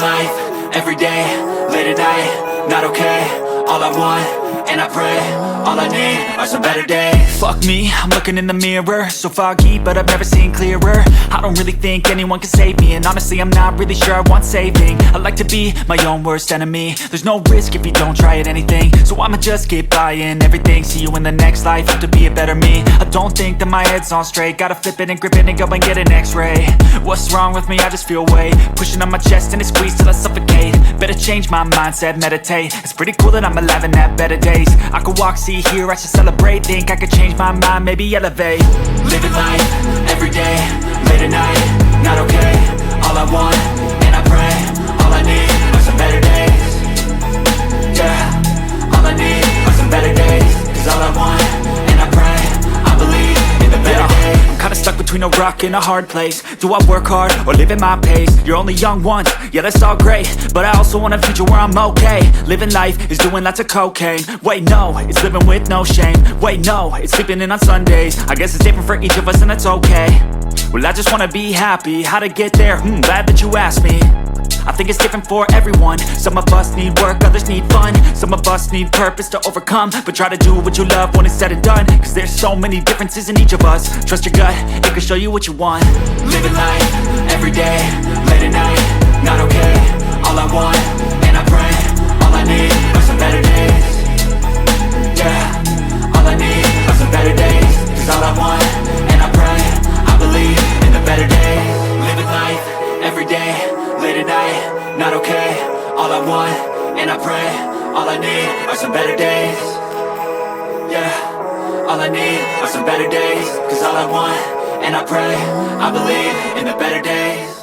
life, everyday, late at night, not okay. All I want, and I pray, all I need are some better days. Fuck me, I'm looking in the mirror, so foggy, but I've never seen clearer. I don't really think anyone can save me, and honestly I'm not really sure I want saving. I like to be my own worst enemy. There's no risk if you don't try at anything, so I'ma just get buying everything. See you in the next life, have to be a better me. I don't think that my head's on straight, gotta flip it and grip it and go and get an x-ray. What's wrong with me? I just feel weight pushing on my chest and it squeezes till I suffocate. Better change my mindset, meditate. It's pretty cool that I'm alive and have better days. I could walk, see, hear, I should celebrate. Think I could change my mind, maybe elevate. Living life, everyday, late at night, not okay. All I want, and I pray, all I need are some better days. Yeah, all I need are some better days. Cause all I want, and I pray, I believe in the better days. I'm kinda stuck between a rock and a hard place. Do I work hard or live at my pace? You're only young once, yeah that's all great, but I also want a future where I'm okay. Living life is doing lots of cocaine. Wait no, it's living with no shame. Wait no, it's sleeping in on Sundays. I guess it's different for each of us and that's okay. Well I just wanna be happy, how to get there? Glad that you asked me. I think it's different for everyone. Some of us need work, others need fun. Some of us need purpose to overcome. But try to do what you love when it's said and done. Cause there's so many differences in each of us. Trust your gut, it can show you what you want. Living life, everyday, late at night, not okay. All I want, and I pray, all I need are some better days. Yeah, all I need are some better days. Cause all I want, and I pray, I believe in the better days. Living life, everyday, late at night, not okay. All I want, and I pray, all I need are some better days. Yeah, all I need are some better days. Cause all I want, and I pray, I believe in the better days.